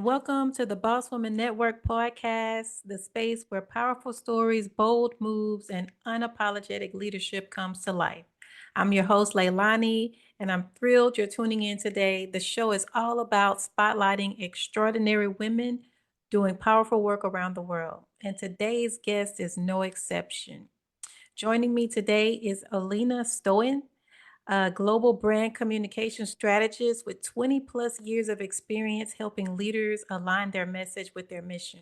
welcome to the Boss Woman Network podcast, the space where powerful stories, bold moves, and unapologetic leadership comes to life. I'm your host, Leilani, and I'm thrilled you're tuning in today. The show is all about spotlighting extraordinary women doing powerful work around the world, and today's guest is no exception. Joining me today is Alina Stoian, a global brand communication strategist with 20 plus years of experience helping leaders align their message with their mission.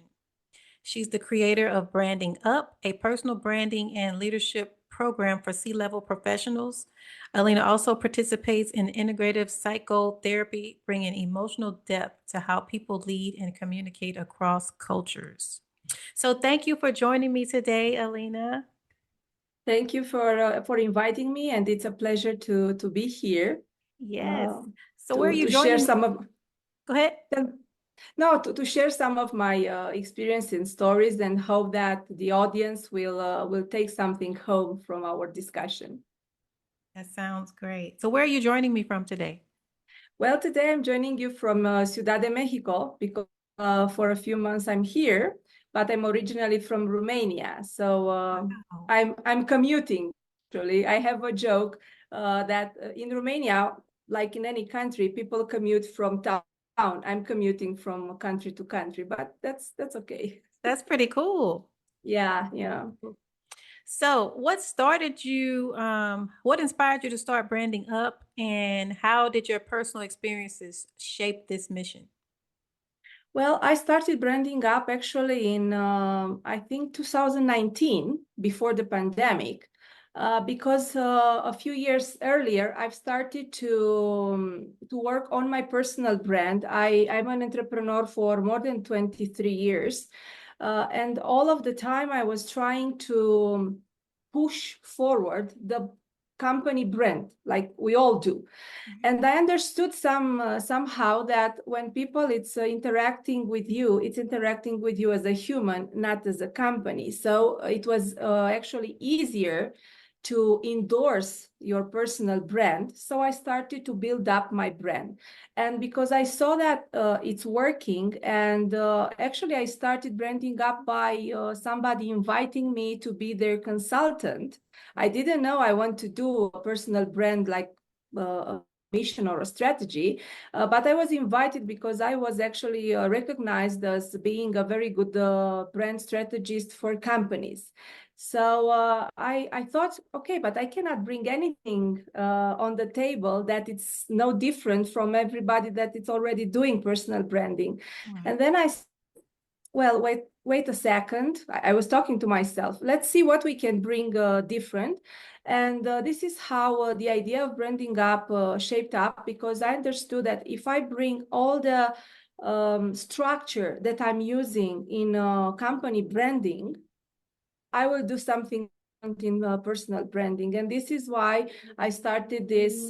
She's the creator of Branding Up, a personal branding and leadership program for C-level professionals. Alina also participates in integrative psychotherapy, bringing emotional depth to how people lead and communicate across cultures. So thank you for joining me today, Alina. Thank you for inviting me, and it's a pleasure to be here. Yes. So where are you to share joining? some of Go ahead. no to share some of my experience and stories, and hope that the audience will take something home from our discussion. That sounds great. So where are you joining me from today? Well, today I'm joining you from Ciudad de Mexico because for a few months I'm here, but I'm originally from Romania. So Wow. I'm commuting. Actually, I have a joke that in Romania, like in any country, people commute from town. I'm commuting from country to country, but that's okay. That's pretty cool. Yeah. So what started you, what inspired you to start Branding Up, and how did your personal experiences shape this mission? Well, I started Branding Up actually in, I think, 2019, before the pandemic, because a few years earlier, I've started to work on my personal brand. I'm an entrepreneur for more than 23 years. And all of the time, I was trying to push forward the company brand, like we all do. And I understood somehow that when people it's interacting with you, it's interacting with you as a human, not as a company. So it was actually easier to endorse your personal brand. So I started to build up my brand. And because I saw that it's working, and actually I started branding up by somebody inviting me to be their consultant. I didn't know I want to do a personal brand like mission or a strategy, but I was invited because I was actually recognized as being a very good brand strategist for companies. So I thought, okay, but I cannot bring anything on the table that it's no different from everybody that it's already doing personal branding. Right. And then well, wait a second. I was talking to myself. Let's see what we can bring different. And this is how the idea of Branding Up shaped up, because I understood that if I bring all the structure that I'm using in company branding, I will do something in personal branding. And this is why I started this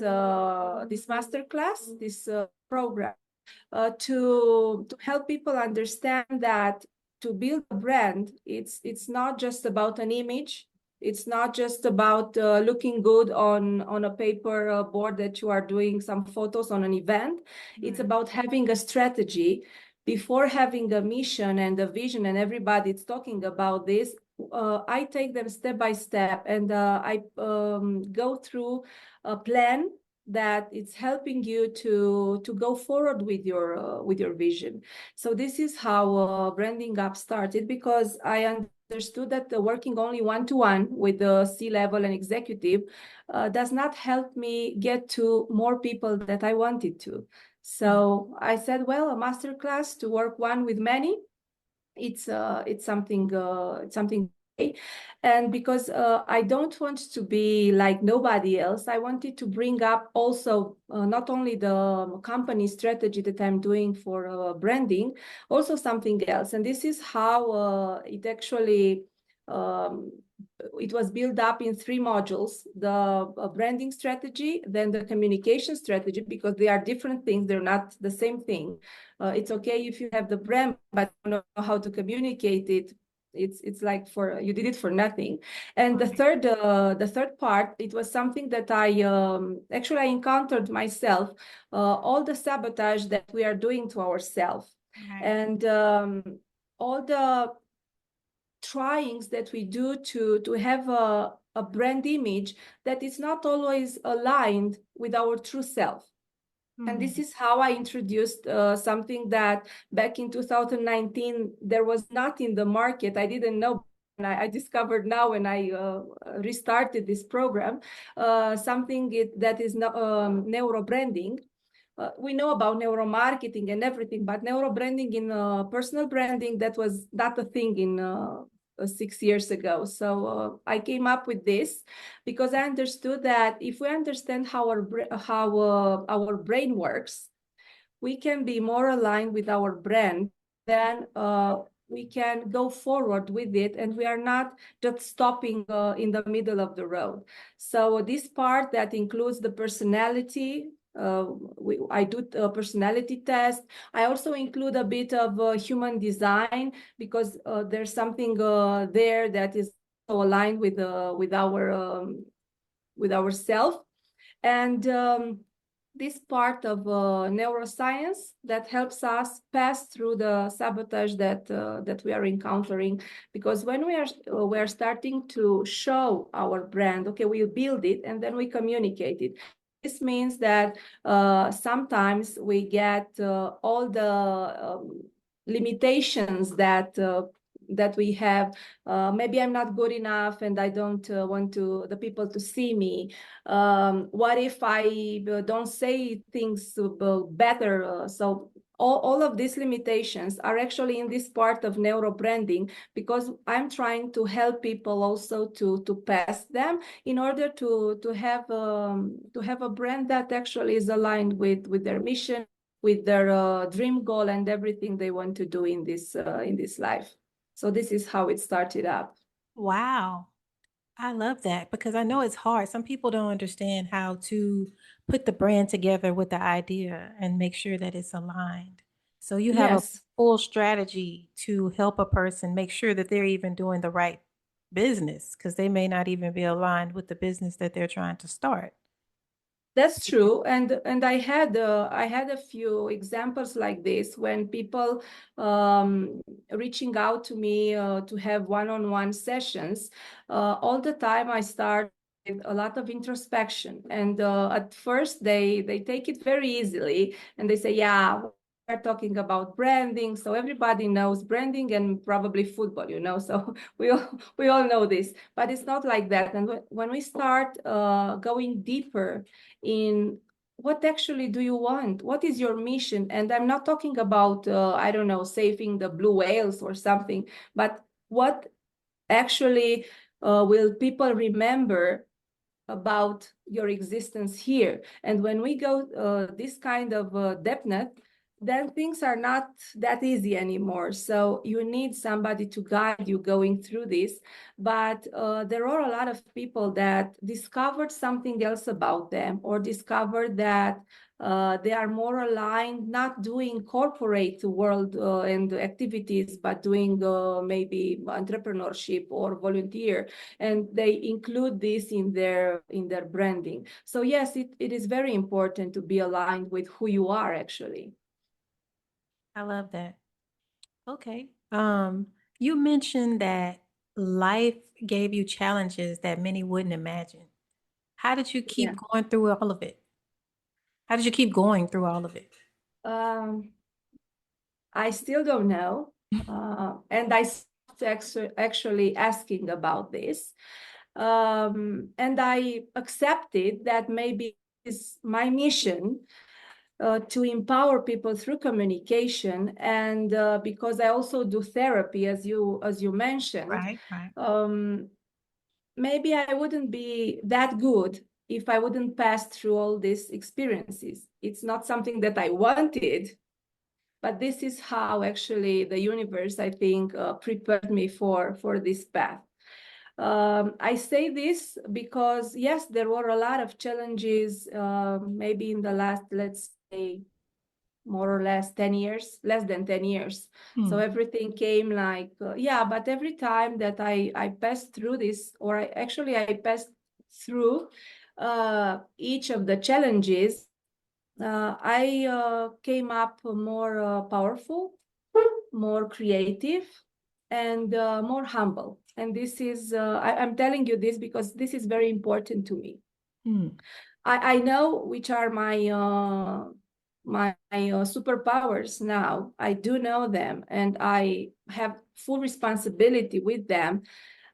masterclass, this program, to help people understand that to build a brand, it's not just about an image. It's not just about looking good on a paper board that you are doing some photos on an event. It's about having a strategy before having a mission and a vision, and everybody's talking about this. I take them step by step, and I go through a plan that it's helping you to go forward with your vision. So this is how Branding Up started, because I understood that working only one-to-one with the C-level and executive does not help me get to more people that I wanted to. So I said, well, a masterclass to work one with many, it's something and because I don't want to be like nobody else, I wanted to bring up also not only the company strategy that I'm doing for branding, also something else. And this is how it actually it was built up in 3 modules: the branding strategy, then the communication strategy, because they are different things, they're not the same thing. It's okay if you have the brand but don't know how to communicate it. It's like you did it for nothing. And the third part, it was something that I actually I encountered myself, all the sabotage that we are doing to ourselves. Right. And all the tryings that we do to have a brand image that is not always aligned with our true self. And this Hmm. is how I introduced something that back in 2019 there was not in the market. I didn't know. And I discovered now when I restarted this program, that is neuro branding. We know about neuromarketing and everything, but neurobranding in personal branding, that was not a thing in 6 years ago. So I came up with this because I understood that if we understand how our brain works, we can be more aligned with our brand, then we can go forward with it, and we are not just stopping in the middle of the road. So this part that includes the personality, I do a personality test. I also include a bit of human design because there's something there that is aligned with ourself. And this part of neuroscience that helps us pass through the sabotage that we are encountering. Because when we are starting to show our brand, okay, we build it and then we communicate it. This means that sometimes we get all the limitations that we have. Maybe I'm not good enough and I don't want the people to see me. What if I don't say things better? So all of these limitations are actually in this part of neuro branding, because I'm trying to help people also to pass them in order to have a brand that actually is aligned with their mission, with their dream goal, and everything they want to do in this life. So this is how it started up. Wow. I love that because I know it's hard. Some people don't understand how to put the brand together with the idea and make sure that it's aligned. So you have a Yes. full strategy to help a person make sure that they're even doing the right business because they may not even be aligned with the business that they're trying to start. That's true, and I had a few examples like this when people reaching out to me to have one-on-one sessions. All the time, I start with a lot of introspection, and at first they take it very easily, and they say, "Yeah, we're talking about branding, so everybody knows branding and probably football, you know." So we all know this, but it's not like that. And when we start going deeper in what actually do you want, what is your mission, and I'm not talking about I don't know, saving the blue whales or something, but what actually will people remember about your existence here. And when we go this kind of depth, then things are not that easy anymore. So you need somebody to guide you going through this. But there are a lot of people that discovered something else about them, or discovered that they are more aligned, not doing corporate world and activities, but doing maybe entrepreneurship or volunteer, and they include this in their branding. So yes, it is very important to be aligned with who you are actually. I love that. Okay. You mentioned that life gave you challenges that many wouldn't imagine. How did you Yeah. keep going through all of it? How did you keep going through all of it? um, I still don't know, and I stopped actually asking about this, and I accepted that maybe it's my mission to empower people through communication. And because I also do therapy, as you mentioned, Right, right. um, maybe I wouldn't be that good if I wouldn't pass through all these experiences. It's not something that I wanted, but this is how actually the universe, I think, prepared me for this path. I say this because, yes, there were a lot of challenges, maybe in the last, let's say, more or less 10 years, less than 10 years. So Hmm. everything came like, yeah, but every time that I passed through this, or I passed through each of the challenges, I came up more powerful. more creative, and more humble. And this is, I'm telling you this because this is very important to me. Hmm. I know which are my superpowers now. I do know them, and I have full responsibility with them.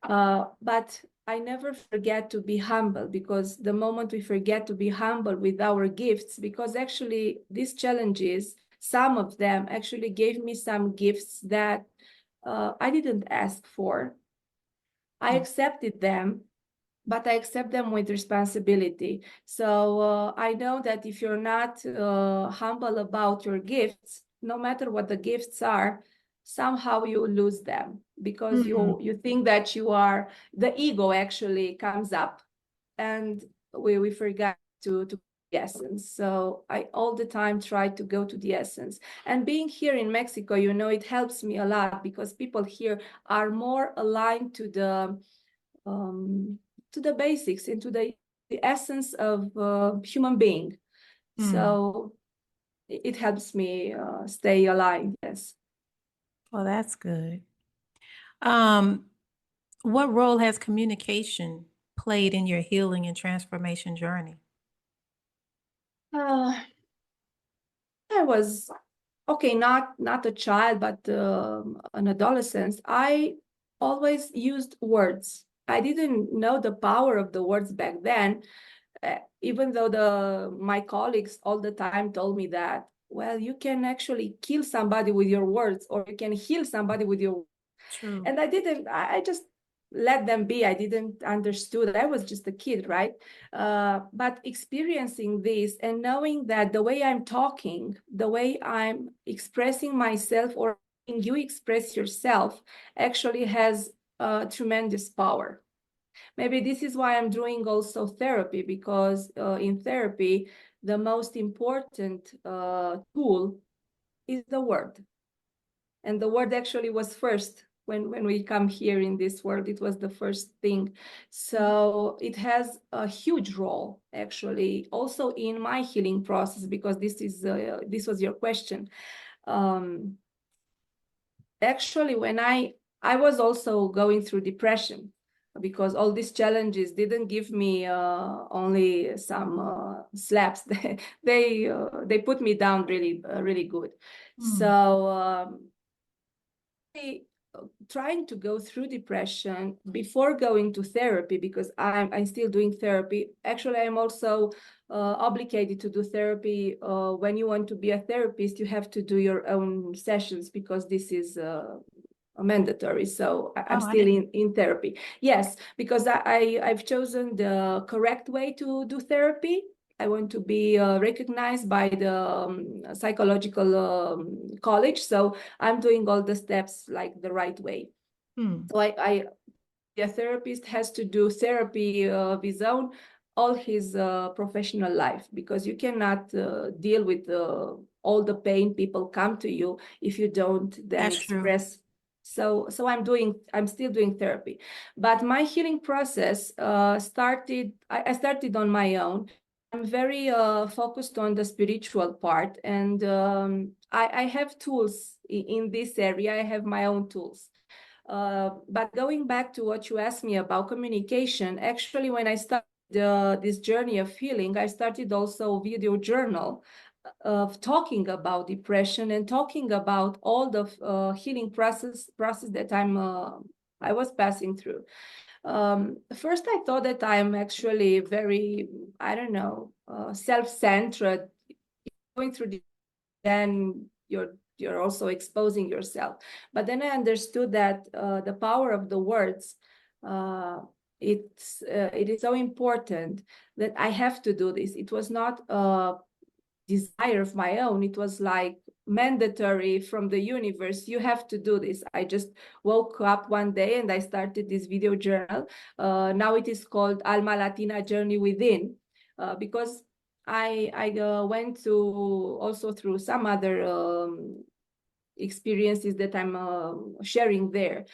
But I never forget to be humble, because the moment we forget to be humble with our gifts, because actually these challenges, some of them actually gave me some gifts that I didn't ask for. I Hmm. accepted them, but I accept them with responsibility. So I know that if you're not humble about your gifts, no matter what the gifts are, somehow you lose them, because Hmm. you think that you are, the ego actually comes up, and we forget to the essence. So I all the time try to go to the essence. And being here in Mexico, it helps me a lot, because people here are more aligned um, to the basics, into the essence of human being. Hmm. So it helps me stay aligned. Yes. Well, that's good. Um, what role has communication played in your healing and transformation journey? Uh, I was okay, not a child, but an adolescent. I always used words. I didn't know the power of the words back then, even though my colleagues all the time told me that, well, you can actually kill somebody with your words, or you can heal somebody with your. True. And I just let them be. I didn't understood. I was just a kid, right? But experiencing this and knowing that the way I'm talking, the way I'm expressing myself, or you express yourself, actually has tremendous power. Maybe this is why I'm doing also therapy, because in therapy, the most important tool is the word. And the word actually was first when we come here in this world. It was the first thing. So it has a huge role, actually, also in my healing process, because this was your question. Um, Actually, when I was also going through depression, because all these challenges didn't give me only some slaps. They put me down really good. Hmm. So trying to go through depression before going to therapy, because I'm still doing therapy. Actually, I'm also obligated to do therapy. When you want to be a therapist, you have to do your own sessions, because this is mandatory. So I'm Oh, I still didn't. in therapy. Yes, because I've chosen the correct way to do therapy. I want to be recognized by the psychological college. So I'm doing all the steps like the right way. Hmm. So a therapist has to do therapy of his own all his professional life, because you cannot deal with all the pain people come to you if you don't then That's true. express. So I'm still doing therapy, but my healing process started. I started on my own. I'm very focused on the spiritual part, and I have tools in this area. I have my own tools. But going back to what you asked me about communication, actually, when I started this journey of healing, I started also video journal of talking about depression and talking about all the healing process that I was passing through. First, I thought that I'm actually very, I don't know, self-centered. Going through then you're also exposing yourself. But then I understood that the power of the words, uh, it is so important that I have to do this. It was not a desire of my own. It was like mandatory from the universe. You have to do this. I just woke up one day and I started this video journal. Now it is called Alma Latina Journey Within, because I went to also through some other experiences that I'm sharing there.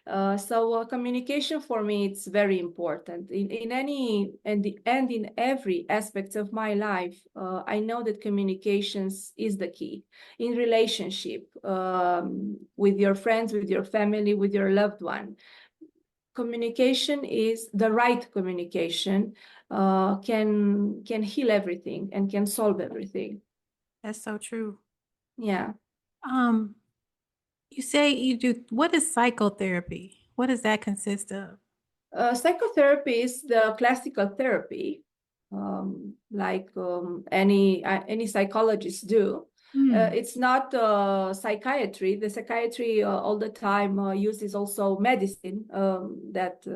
So communication for me, it's very important in any and in every aspect of my life. I know that communications is the key in relationship, with your friends, with your family, with your loved one. Communication is the right communication, can heal everything and can solve everything. That's so true. Yeah. Um, you say you do, what is psychotherapy? What does that consist of? Psychotherapy is the classical therapy, like any psychologists do. Hmm. It's not psychiatry. The psychiatry all the time uses also medicine that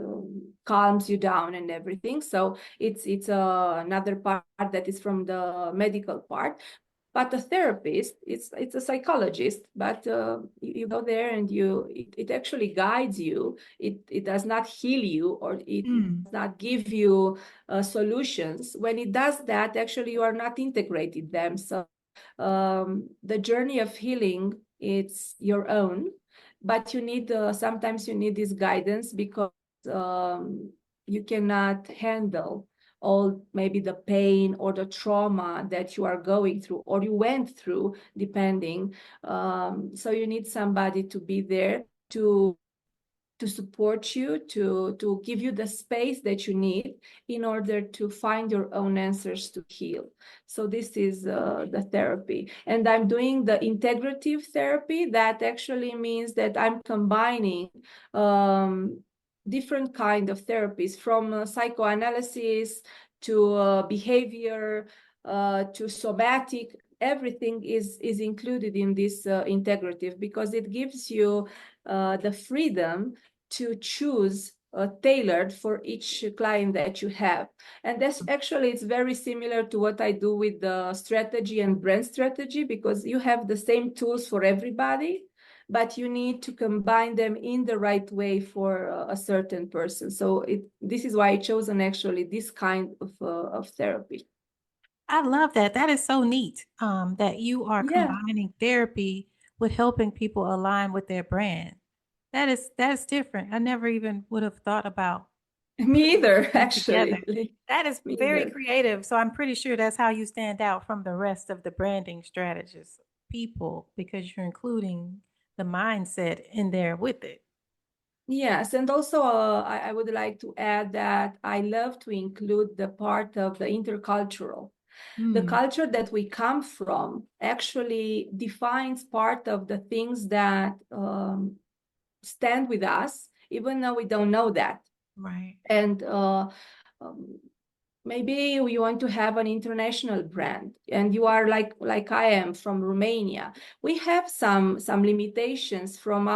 calms you down and everything. So it's another part that is from the medical part. But a therapist, it's a psychologist, but you go there and it actually guides you. It does not heal you, or it Hmm. does not give you solutions. When it does that, actually you are not integrated them. So the journey of healing, it's your own, but you need sometimes you need this guidance because um, you cannot handle all maybe the pain or the trauma that you are going through or you went through, depending. So you need somebody to be there to support you, to give you the space that you need in order to find your own answers to heal. So this is the therapy. And I'm doing the integrative therapy. That actually means that I'm combining different kind of therapies, from psychoanalysis to behavior to somatic. Everything is included in this integrative, because it gives you the freedom to choose tailored for each client that you have. And that's actually, it's very similar to what I do with the strategy and brand strategy, because you have the same tools for everybody, but you need to combine them in the right way for a certain person. So this is why I chosen actually this kind of therapy. I love that. That is so neat. That you are Yeah, combining therapy with helping people align with their brand. That's different. I never even would have thought about me putting either, them together. actually. That is Me very either. creative. So I'm pretty sure that's how you stand out from the rest of the branding strategists people, because you're including the mindset in there with it. Yes, and also I would like to add that I love to include the part of the intercultural. The Mm, culture that we come from actually defines part of the things that stand with us, even though we don't know that. right. And um, maybe you want to have an international brand, and you are like I am from Romania. We have some limitations from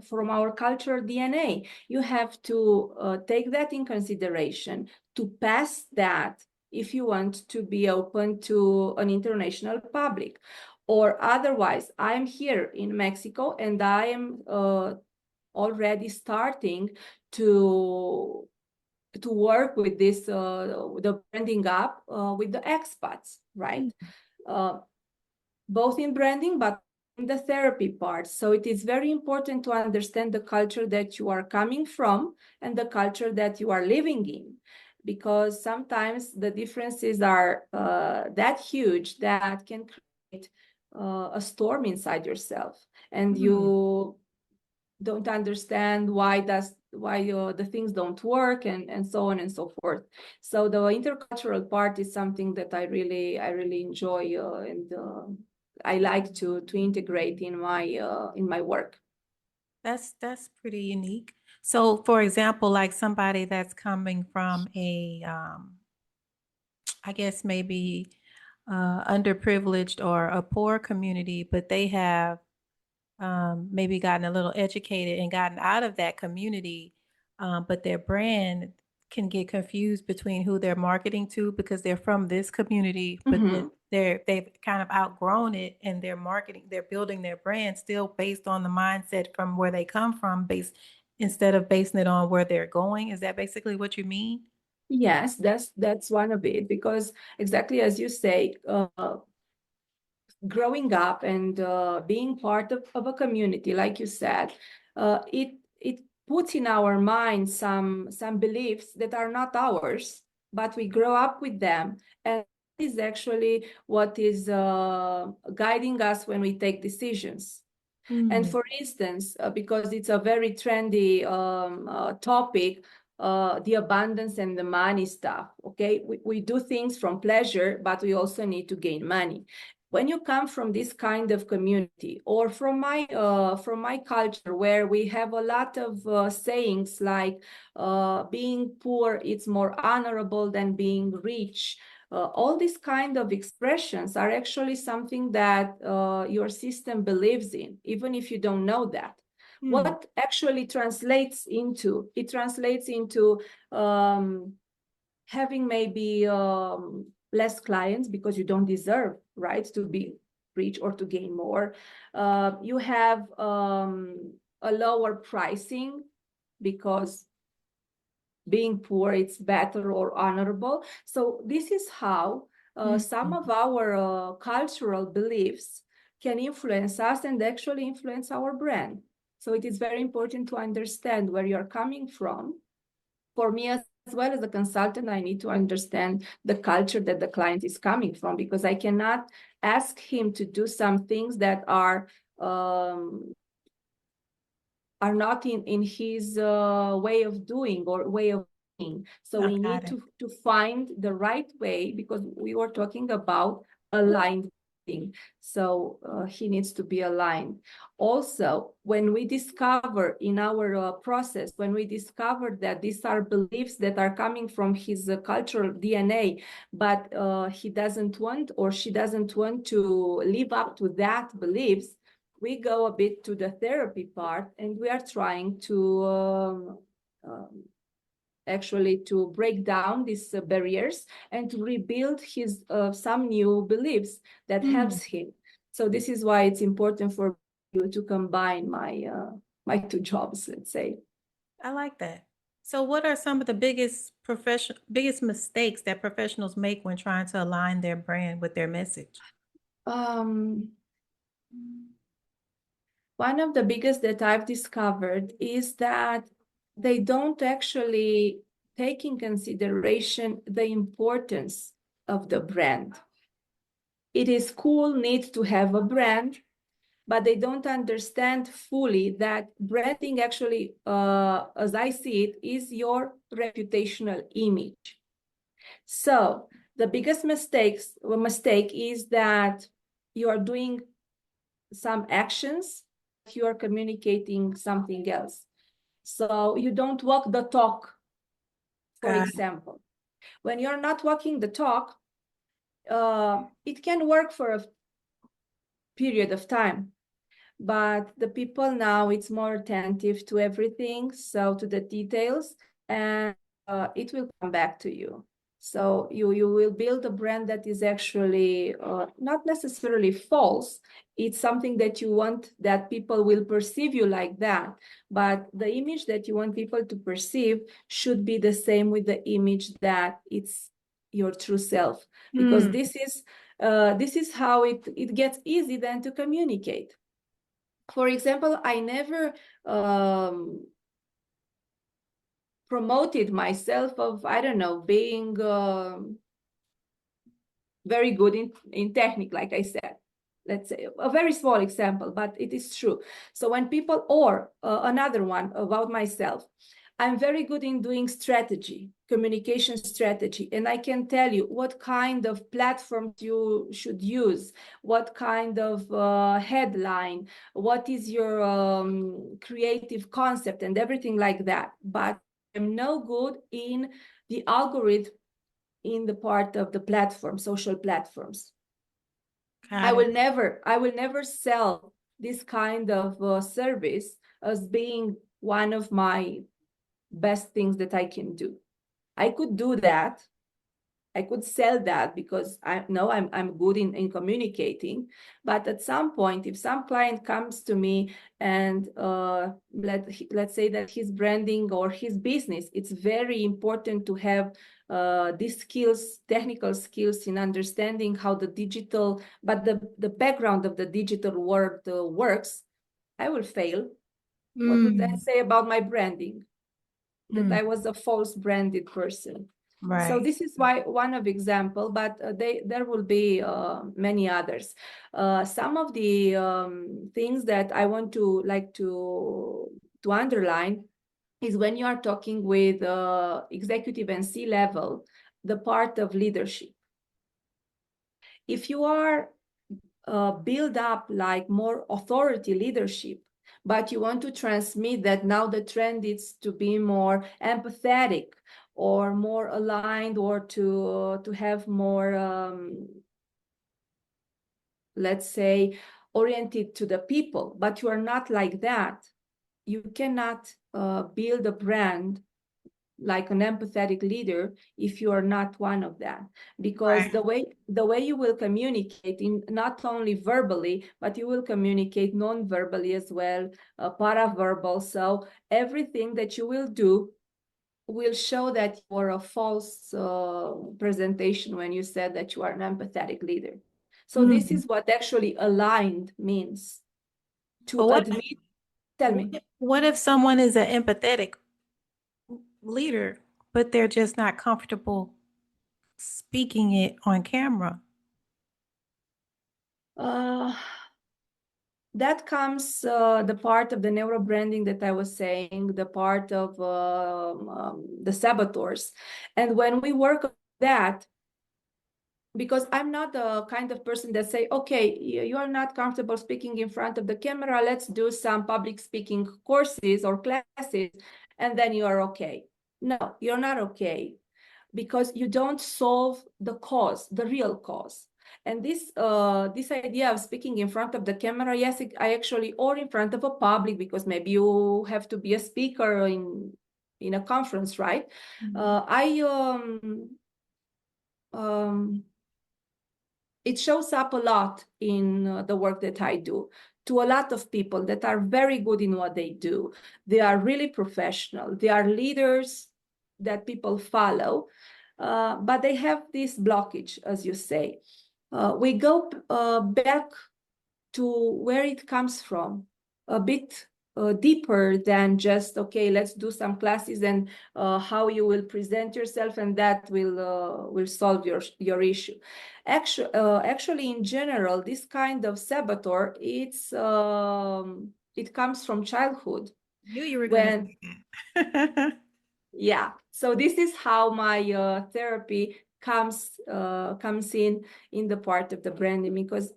from our cultural DNA. You have to take that in consideration to pass that if you want to be open to an international public. Or otherwise, I'm here in Mexico and I am already starting to work with this the branding up with the expats, right? Mm. uh, both in branding but in the therapy part. So it is very important to understand the culture that you are coming from and the culture that you are living in, because sometimes the differences are that huge that can create a storm inside yourself, and Mm. you don't understand why the things don't work, and so on and so forth. So the intercultural part is something that I really enjoy, and I like to integrate in my work. That's pretty unique. So, for example, like somebody that's coming from a, I guess maybe underprivileged or a poor community, but they have maybe gotten a little educated and gotten out of that community, but their brand can get confused between who they're marketing to because they're from this community, but then Mhm. they've kind of outgrown it and they're building their brand still based on the mindset from where they come from, based instead of basing it on where they're going. Is that basically what you mean? Yes, that's one of it, because exactly as you say, growing up and being part of a community, like you said, it put in our mind some beliefs that are not ours, but we grow up with them, and is actually what is guiding us when we take decisions. And for instance, because it's a very trendy topic, the abundance and the money stuff, okay? We do things from pleasure, but we also need to gain money. When you come from this kind of community, or from my culture, where we have a lot of sayings like being poor, it's more honorable than being rich. All these kind of expressions are actually something that your system believes in, even if you don't know that. What actually translates into? It translates into having maybe less clients because you don't deserve, right, to be rich or to gain more. You have a lower pricing because being poor, it's better or honorable. So this is how some of our cultural beliefs can influence us and actually influence our brand. So it is very important to understand where you're coming from. For me, as well as a consultant, I need to understand the culture that the client is coming from, because I cannot ask him to do some things that are not in his way of doing or way of being. So we need to find the right way, because we were talking about aligned thing. So he needs to be aligned. Also, when we discover in our process, when we discover that these are beliefs that are coming from his cultural DNA, but he doesn't want, or she doesn't want to live up to that beliefs, we go a bit to the therapy part, and we are trying to actually to break down these barriers and to rebuild his some new beliefs that helps him. So this is why it's important for you to combine my two jobs, let's say. I like that. So what are some of the biggest mistakes that professionals make when trying to align their brand with their message? One of the biggest that I've discovered is that they don't actually take in consideration the importance of the brand. It is cool, neat to have a brand, but they don't understand fully that branding actually, as I see it, is your reputational image. So the biggest mistake is that you are doing some actions, you are communicating something else. So you don't walk the talk, for example. When you're not walking the talk, it can work for a period of time, but the people now, it's more attentive to everything, so to the details, and it will come back to you. So you will build a brand that is actually not necessarily false. It's something that you want that people will perceive you like that, but the image that you want people to perceive should be the same with the image that it's your true self, because this is how it gets easy then to communicate. For example, I never promoted myself of, I don't know, being very good in technique, like I said. Let's say a very small example, but it is true. So when people, or another one about myself, I'm very good in doing strategy, communication strategy, and I can tell you what kind of platforms you should use, what kind of headline, what is your creative concept, and everything like that. But I'm no good in the algorithm in the part of the platform, social platforms. I will never sell this kind of service as being one of my best things that I can do. I could do that. I could sell that because I know I'm good in communicating. But at some point, if some client comes to me and let's say that his branding or his business, it's very important to have these skills, technical skills in understanding how the digital, but the background of the digital world works, I will fail. What would I Mm, say about my branding? That mm, I was a false branded person. So right. this is why one of example, but there will be many others. Some of the things that I want to to underline is when you are talking with executive and C-level, the part of leadership. If you are build up like more authority leadership, but you want to transmit that now the trend is to be more empathetic or more aligned or to have more let's say oriented to the people, but you are not like that, you cannot build a brand like an empathetic leader if you are not one of them, because Right. the way you will communicate in not only verbally, but you will communicate non-verbally as well, paraverbal. So everything that you will do will show that you are a false presentation when you said that you are an empathetic leader. So this Mm. is what actually aligned means, to But admit. Tell me. what if someone is an empathetic leader, but they're just not comfortable speaking it on camera? uh, that comes the part of the neuro branding that I was saying, the part of the saboteurs. And when we work on that, because I'm not the kind of person that say, okay, you are not comfortable speaking in front of the camera, let's do some public speaking courses or classes, and then you are okay. No, you're not okay, because you don't solve the cause, the real cause. And this idea of speaking in front of the camera, yes, I actually, or in front of a public, because maybe you have to be a speaker in a conference, right? I it shows up a lot in the work that I do, to a lot of people that are very good in what they do. They are really professional. They are leaders that people follow, but they have this blockage, as you say. We go back to where it comes from, a bit deeper than just, okay, let's do some classes and how you will present yourself, and that will solve your issue. Actually, in general, this kind of saboteur, it comes from childhood. You were going to When, say that. yeah, so this is how my therapy comes in the part of the branding, because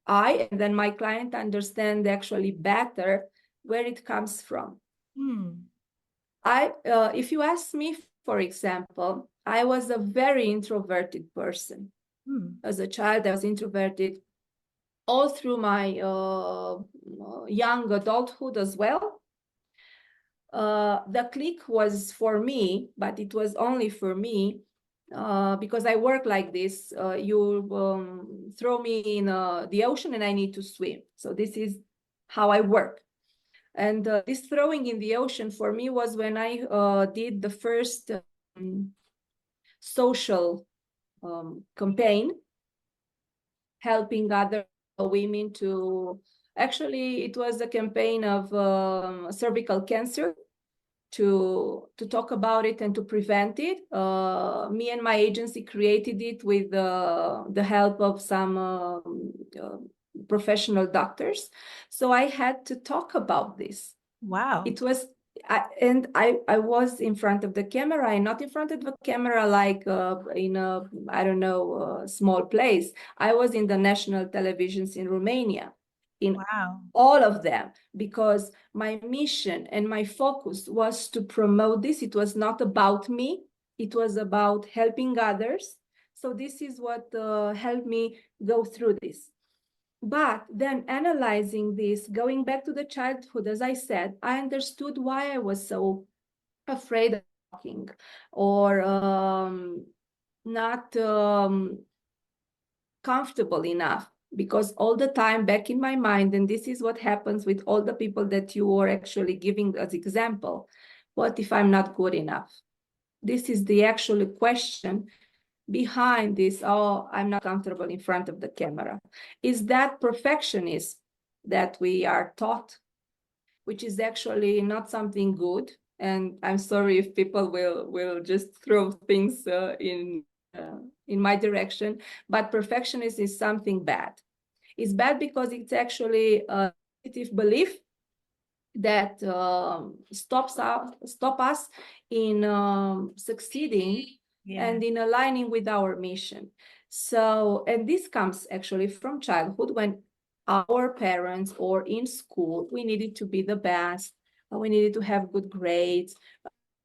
I and then my client understand actually better where it comes from. Hmm. If you ask me, for example, I was a very introverted person. Hmm. As a child, I was introverted all through my young adulthood as well. The click was for me, but it was only for me because I work like this. You throw me in the ocean and I need to swim. So this is how I work. And this throwing in the ocean for me was when I did the first social campaign, helping other women to, actually, it was a campaign of cervical cancer, to talk about it and to prevent it. Me and my agency created it with the help of some professional doctors. So I had to talk about this. Wow. It was, I was in front of the camera, and not in front of the camera like in a, I don't know, small place. I was in the national televisions in Romania, in Wow. all of them, because my mission and my focus was to promote this. It was not about me, it was about helping others. So this is what helped me go through this. But then analyzing this, going back to the childhood, as I said, I understood why I was so afraid of talking, or not comfortable enough, because all the time back in my mind, and this is what happens with all the people that you are actually giving as example, what if I'm not good enough? This is the actual question behind this, oh, I'm not comfortable in front of the camera, is that perfectionism that we are taught. which is actually not something good. And I'm sorry if people will just throw things in my direction, but perfectionism is something bad. It's bad because it's actually a negative belief that stop us in succeeding and in aligning with our mission. So, and this comes actually from childhood, when our parents or in school, we needed to be the best, we needed to have good grades,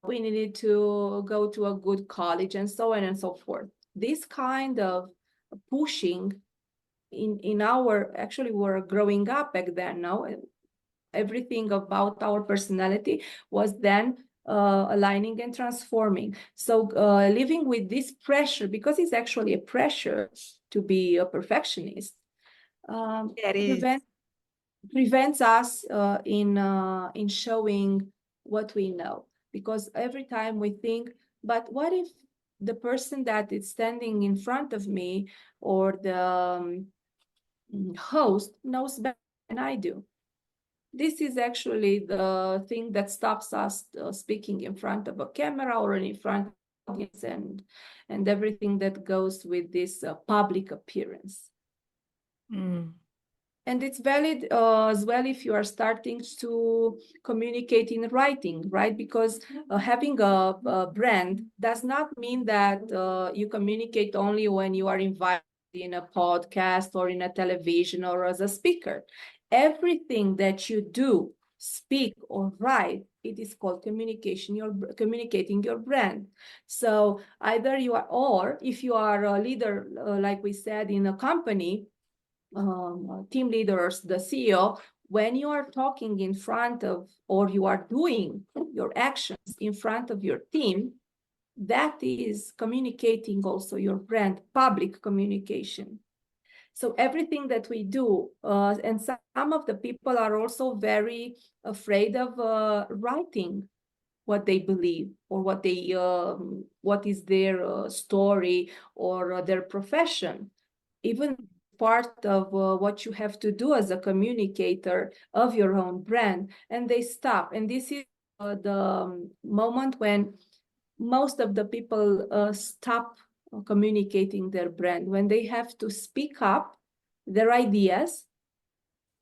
we needed to go to a good college, and so on and so forth. This kind of pushing in our, actually, we're growing up back then, no? Everything about our personality was then aligning and transforming. So living with this pressure, because it's actually a pressure to be a perfectionist, prevents us in showing what we know. Because every time we think, but what if the person that is standing in front of me, or the host, knows better than I do? This is actually the thing that stops us speaking in front of a camera or in front of an audience, and everything that goes with this public appearance. And it's valid as well if you are starting to communicate in writing, right? Because having a brand does not mean that you communicate only when you are invited in a podcast or in a television or as a speaker. Everything that you do, speak or write, it is called communication. You're communicating your brand. So either you are, or if you are a leader, like we said, in a company, team leaders, the CEO, when you are talking in front of, or you are doing your actions in front of your team, that is communicating also your brand, public communication. So everything that we do, and some of the people are also very afraid of writing what they believe, or what is their story, or their profession. Even part of what you have to do as a communicator of your own brand, and they stop. And this is the moment when most of the people stop communicating their brand, when they have to speak up their ideas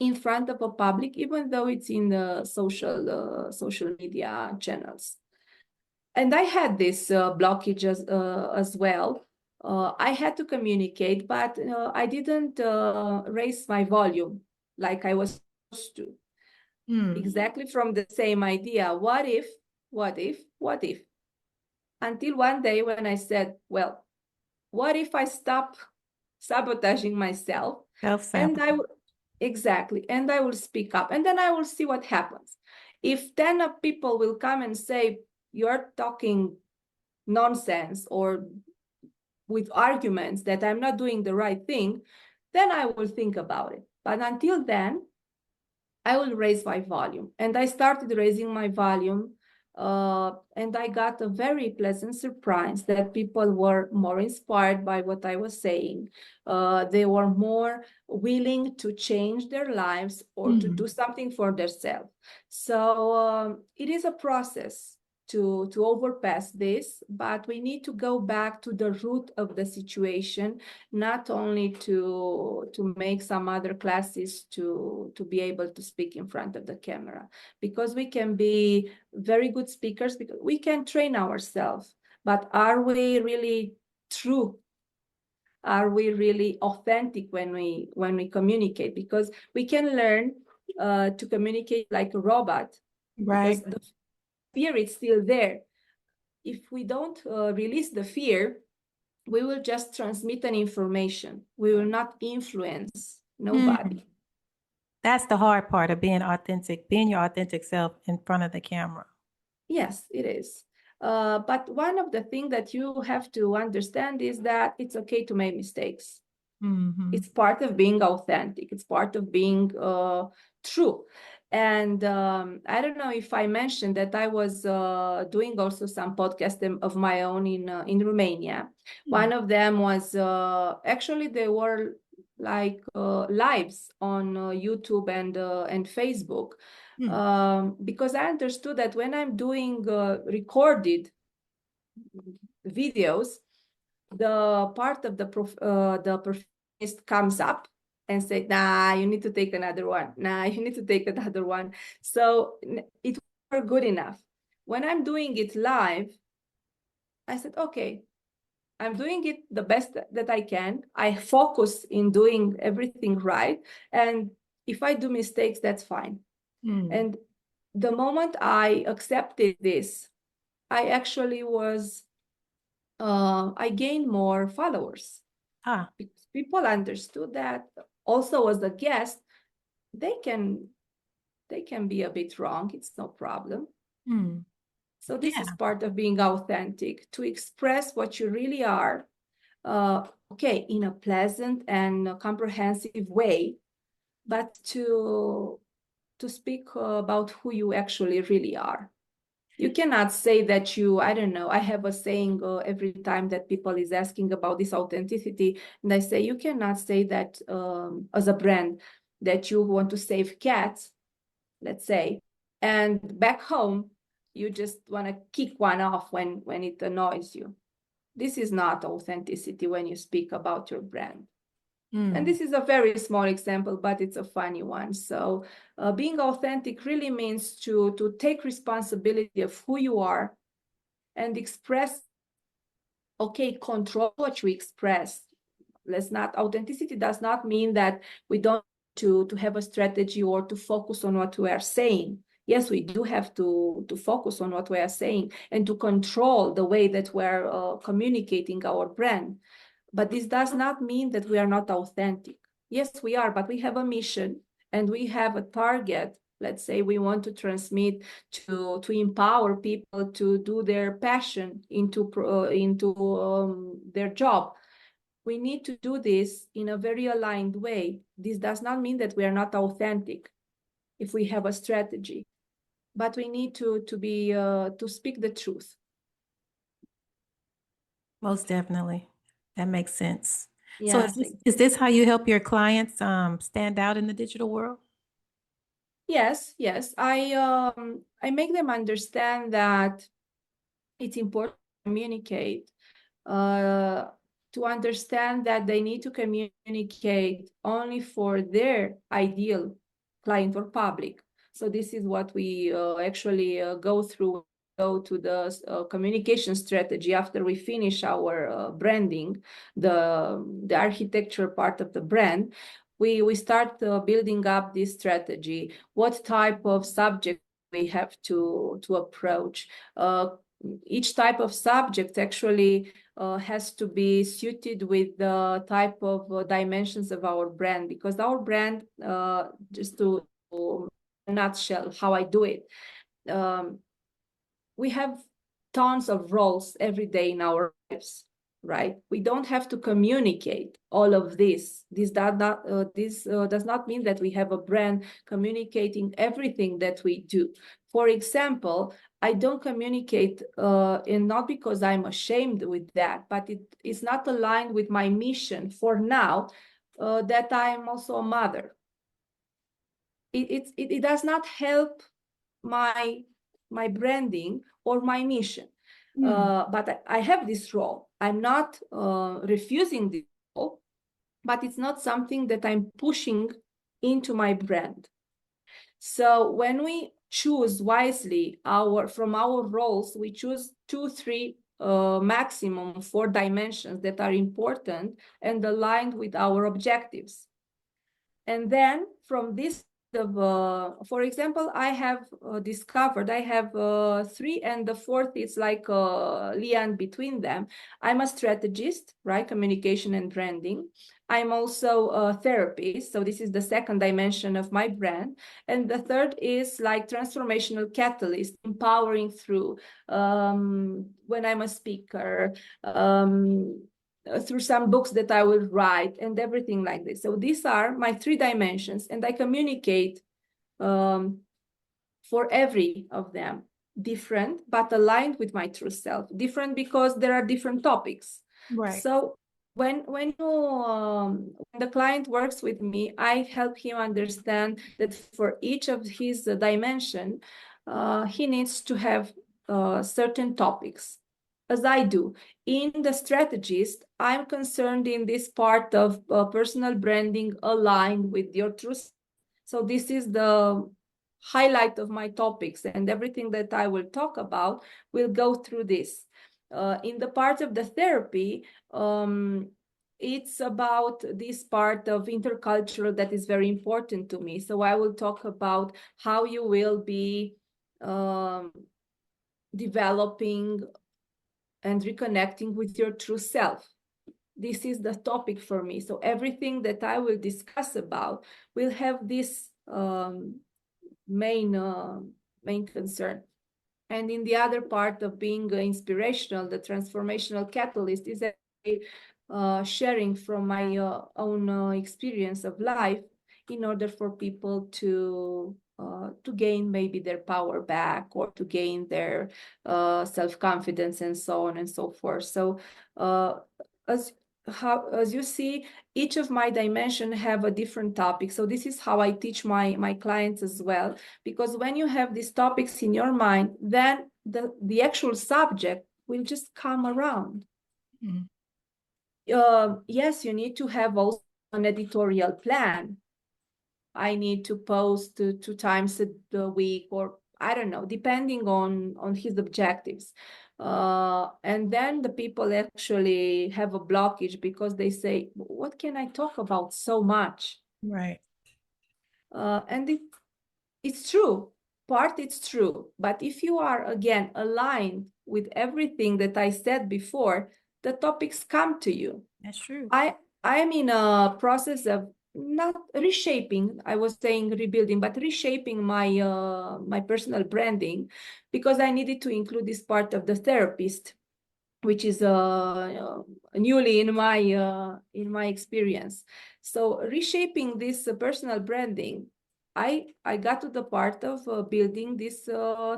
in front of a public, even though it's in the social media channels. And I had this blockage as well. I had to communicate, but I didn't raise my volume like I was supposed to. Exactly from the same idea. What if, what if, what if? Until one day when I said, well, what if I stop sabotaging myself? And I will, exactly, and I will speak up, and then I will see what happens. If 10 of people will come and say, you're talking nonsense, or with arguments that I'm not doing the right thing, then I will think about it. But until then, I will raise my volume. And I started raising my volume, and I got a very pleasant surprise that people were more inspired by what I was saying. They were more willing to change their lives, or to do something for themselves. So it is a process to overpass this, but we need to go back to the root of the situation, not only to make some other classes to be able to speak in front of the camera, because we can be very good speakers, because we can train ourselves, but are we really true? Are we really authentic when we communicate? Because we can learn to communicate like a robot, Right. because the fear is still there. If we don't release the fear, we will just transmit an information. We will not influence nobody. That's the hard part of being authentic, being your authentic self in front of the camera. Yes, it is. But one of the things that you have to understand is that it's okay to make mistakes. It's part of being authentic. It's part of being true. And I don't know if I mentioned that I was doing also some podcasts of my own in Romania. One of them was actually they were like lives on YouTube and Facebook, because I understood that when I'm doing recorded videos, the part of the perfectionist comes up and say, nah, you need to take another one. Nah, you need to take another one. So it was good enough. When I'm doing it live, I said, okay, I'm doing it the best that I can. I focus in doing everything right. And if I do mistakes, that's fine. And the moment I accepted this, I actually I gained more followers. Because people understood that also as a guest, they can be a bit wrong. It's no problem. So this is part of being authentic, to express what you really are, okay, in a pleasant and comprehensive way, but to speak about who you actually really are. You cannot say that I don't know, I have a saying every time that people is asking about this authenticity, and I say, you cannot say that as a brand that you want to save cats, let's say, and back home, you just want to kick one off when it annoys you. This is not authenticity when you speak about your brand. And this is a very small example, but it's a funny one. So being authentic really means to take responsibility of who you are and express, okay, control what you express. Authenticity does not mean that we don't to have a strategy or to focus on what we are saying. Yes, we do have to focus on what we are saying and to control the way that we're communicating our brand. But this does not mean that we are not authentic. Yes, we are, but we have a mission and we have a target. Let's say we want to transmit to empower people to do their passion into their job. We need to do this in a very aligned way. This does not mean that we are not authentic if we have a strategy, but we need to speak the truth. Most definitely. That makes sense. So Yeah. is this how you help your clients stand out in the digital world? Yes. I make them understand that it's important to communicate, to understand that they need to communicate only for their ideal client or public. So this is what we actually go through, go to the communication strategy after we finish our branding, the architecture part of the brand. We start building up this strategy. What type of subject we have to approach? Each type of subject actually has to be suited with the type of dimensions of our brand, because our brand, just to nutshell how I do it, we have tons of roles every day in our lives, right? We don't have to communicate all of this. This does not mean that we have a brand communicating everything that we do. For example, I don't communicate, and not because I'm ashamed with that, but it is not aligned with my mission for now, that I'm also a mother. It does not help my branding or my mission. But I have this role. I'm not refusing this role, but it's not something that I'm pushing into my brand. So when we choose wisely from our roles, we choose 2, 3, maximum 4 dimensions that are important and aligned with our objectives. And then from this for example, I have discovered I have 3, and the 4th is like liaison between them. I'm a strategist, right? Communication and branding. I'm also a therapist. So this is the 2nd dimension of my brand. And the 3rd is like transformational catalyst, empowering through when I'm a speaker, through some books that I will write and everything like this. So these are my 3 dimensions, and I communicate for every of them, different, but aligned with my true self. Different because there are different topics. Right. So When the client works with me, I help him understand that for each of his dimension, he needs to have certain topics, as I do. In the strategist, I'm concerned in this part of personal branding aligned with your truth. So this is the highlight of my topics, and everything that I will talk about will go through this. In the part of the therapy, it's about this part of intercultural that is very important to me. So I will talk about how you will be developing and reconnecting with your true self. This is the topic for me. So everything that I will discuss about will have this main concern. And in the other part of being inspirational, the transformational catalyst is sharing from my own experience of life in order for people to gain maybe their power back, or to gain their self-confidence, and so on and so forth. So as you see, each of my dimension have a different topic. So this is how I teach my clients as well, because when you have these topics in your mind, then the actual subject will just come around. Mm. Yes, you need to have also an editorial plan. I need to post 2 times a week, or I don't know, depending on his objectives. And then the people actually have a blockage because they say, what can I talk about so much? Right. And it's true. Part it's true. But if you are, again, aligned with everything that I said before, the topics come to you. That's true. I am in a process of not reshaping, I was saying rebuilding, but reshaping my personal branding, because I needed to include this part of the therapist, which is newly in my experience. So reshaping this personal branding, I got to the part of building these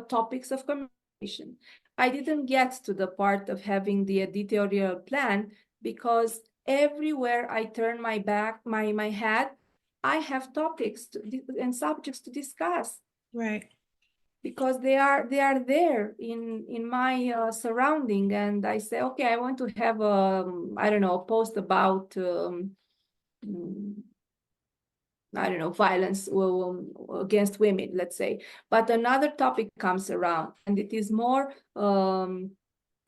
topics of communication. I didn't get to the part of having the editorial plan, because everywhere I turn my head, I have topics and subjects to discuss, Right. because they are there in my surrounding. And I say, okay, I want to have I don't know, a post about mm, I don't know, violence against women, let's say. But another topic comes around, and it is more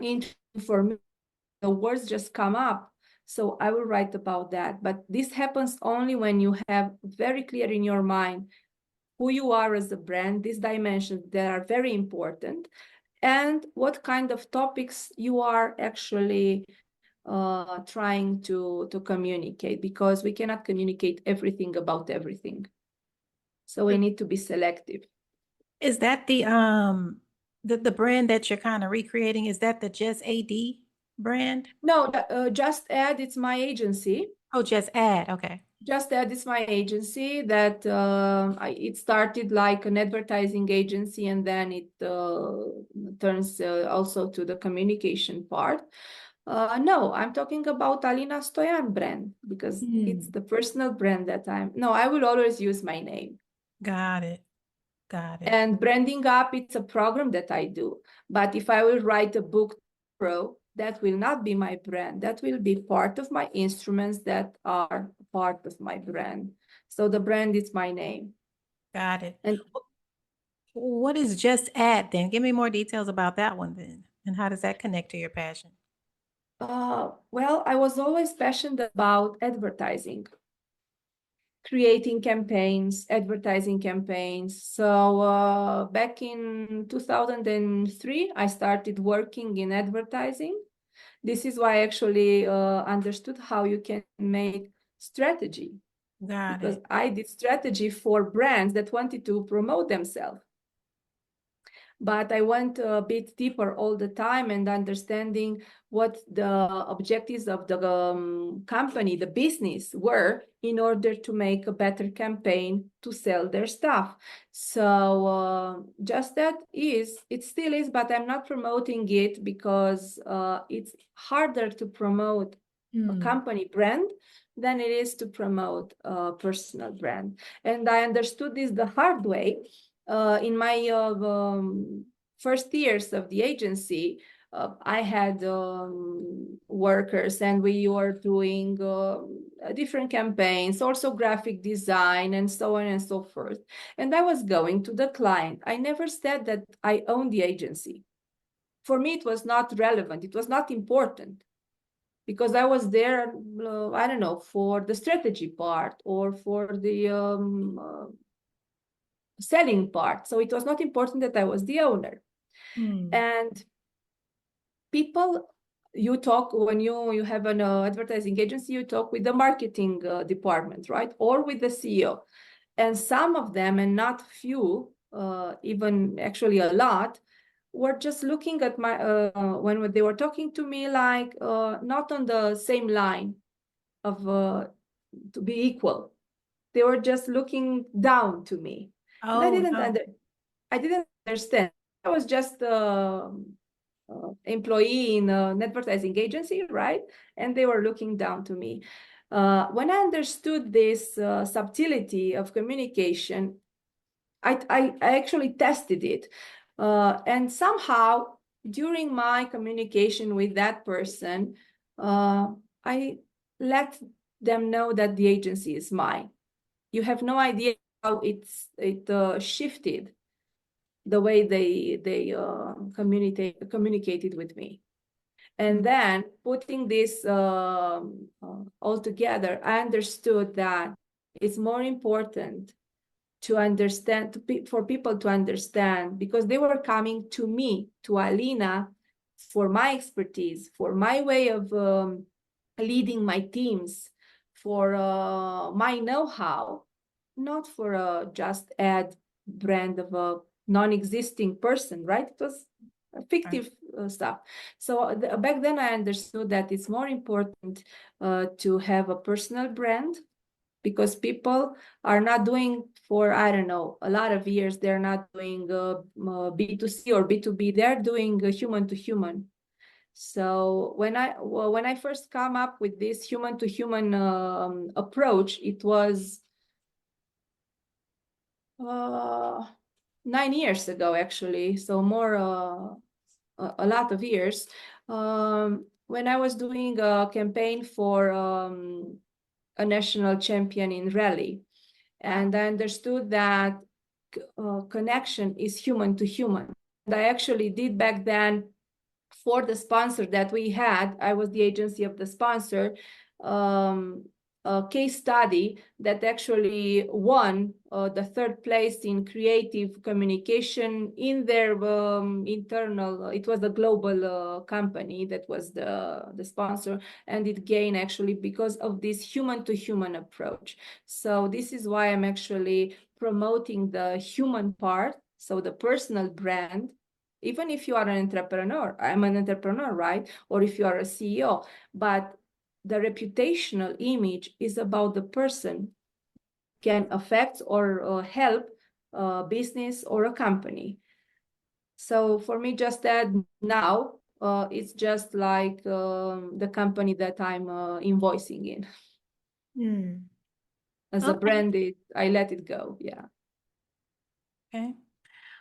interesting for me. The words just come up. So I will write about that. But this happens only when you have very clear in your mind who you are as a brand, these dimensions that are very important, and what kind of topics you are actually trying to communicate, because we cannot communicate everything about everything. So we need to be selective. Is that the brand that you're kind of recreating? Is that the Just AD brand? No, Just Add, it's my agency. Oh, Just Add. Okay. Just Add is my agency that it started like an advertising agency, and then it turns also to the communication part. No, I'm talking about Alina Stoian brand, because it's the personal brand that no, I will always use my name. Got it. Got it. And branding up, it's a program that I do. But if I will write a book tomorrow, that will not be my brand. That will be part of my instruments that are part of my brand. So the brand is my name. Got it. And What is Just Add then? Give me more details about that one then. And how does that connect to your passion? well, I was always passionate about advertising, creating campaigns, advertising campaigns. So back in 2003, I started working in advertising. This is why I actually understood how you can make strategy, Got because it. I did strategy for brands that wanted to promote themselves. But I went a bit deeper all the time, and understanding what the objectives of the company, the business were, in order to make a better campaign to sell their stuff. So just that it still is, but I'm not promoting it, because it's harder to promote a company brand than it is to promote a personal brand. And I understood this the hard way in my first years of the agency. I had workers, and we were doing different campaigns, also graphic design, and so on and so forth. And I was going to the client. I never said that I own the agency. For me, it was not relevant. It was not important, because I was there, I don't know, for the strategy part or for the selling part. So it was not important that I was the owner. And people, you talk when you have an advertising agency, you talk with the marketing department, right? Or with the CEO. And some of them, and not few, even actually a lot, were just looking at my when they were talking to me, like not on the same line of to be equal. They were just looking down to me. And Oh, no. I didn't understand. I was just employee in an advertising agency, right? And they were looking down to me. When I understood this subtlety of communication, I actually tested it. And somehow, during my communication with that person, I let them know that the agency is mine. You have no idea how it shifted the way they communicated with me. And then putting this all together, I understood that it's more important to understand, for people to understand, because they were coming to me, to Alina, for my expertise, for my way of leading my teams, for my know-how, not for a just ad brand of a non-existing person, right? It was fictive stuff. So back then I understood that it's more important to have a personal brand, because people are not doing, for, I don't know, a lot of years, they're not doing B2C or B2B, they're doing human to human. So when I first come up with this human to human approach, it was 9 years ago, actually. So more a lot of years, when I was doing a campaign for a national champion in rally. And I understood that connection is human to human. And I actually did back then, for the sponsor that we had, I was the agency of the sponsor, a case study that actually won the third place in creative communication in their internal, it was a global company that was the sponsor, and it gained actually because of this human to human approach. So this is why I'm actually promoting the human part, so the personal brand. Even if you are an entrepreneur, I'm an entrepreneur, right? Or if you are a CEO, but the reputational image is about the person can affect or help a business or a company. So for me, just that now, it's just like the company that I'm invoicing in. As a Okay. brand, I let it go. Yeah. Okay.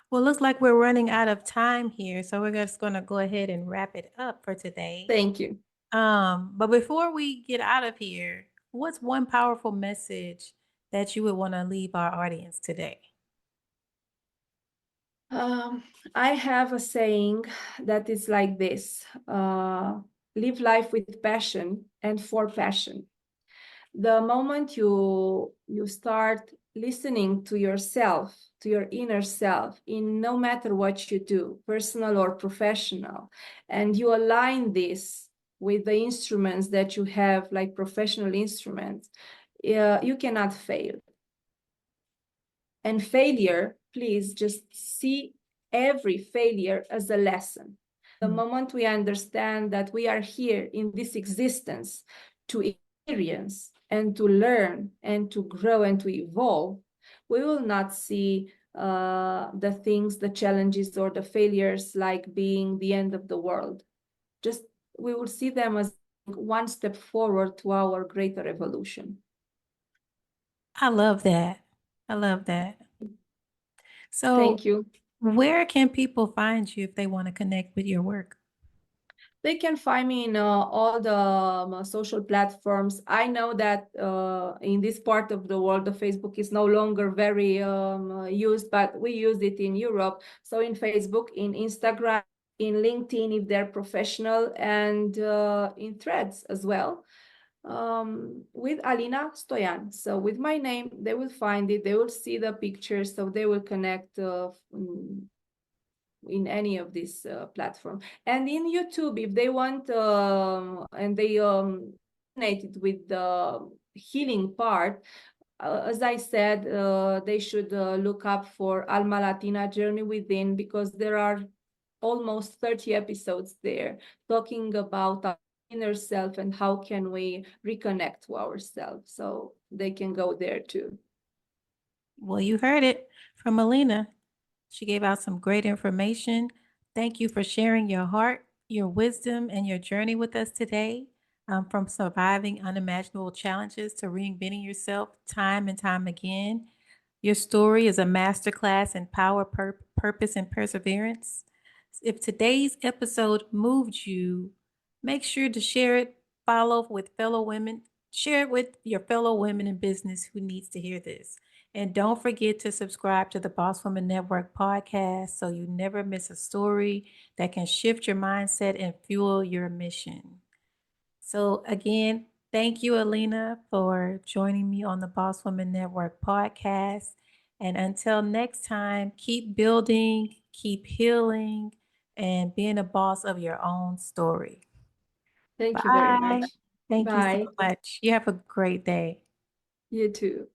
Well, looks like we're running out of time here, so we're just going to go ahead and wrap it up for today. Thank you. But before we get out of here, what's one powerful message that you would want to leave our audience today? I have a saying that is like this: live life with passion and for passion. The moment you start listening to yourself, to your inner self, in no matter what you do, personal or professional, and you align this with the instruments that you have, like professional instruments, you cannot fail. And failure, please just see every failure as a lesson. The moment we understand that we are here in this existence to experience and to learn and to grow and to evolve, we will not see the things, the challenges, or the failures like being the end of the world. Just we will see them as one step forward to our greater evolution. I love that. I love that. So, Thank you. where can people find you if they want to connect with your work? They can find me in all the social platforms. I know that in this part of the world, the Facebook is no longer very used, but we use it in Europe. So in Facebook, in Instagram, in LinkedIn, if they're professional, and in Threads as well, with Alina Stoian. So with my name, they will find it. They will see the pictures, so they will connect in any of these platform. And in YouTube, if they want and they resonate it with the healing part, as I said, they should look up for Alma Latina Journey Within, because there are almost 30 episodes there talking about our inner self and how can we reconnect to ourselves. So they can go there too. Well, you heard it from Alina. She gave out some great information. Thank you for sharing your heart, your wisdom, and your journey with us today. From surviving unimaginable challenges to reinventing yourself time and time again. Your story is a masterclass in power, purpose, and perseverance. If today's episode moved you, make sure to share it, follow with fellow women, share it with your fellow women in business who needs to hear this. And don't forget to subscribe to the Boss Woman Network podcast so you never miss a story that can shift your mindset and fuel your mission. So, again, thank you, Alina, for joining me on the Boss Woman Network podcast. And until next time, keep building, keep healing, and being a boss of your own story. Thank you very Bye. much. Thank you so Bye. much. You have a great day. You too.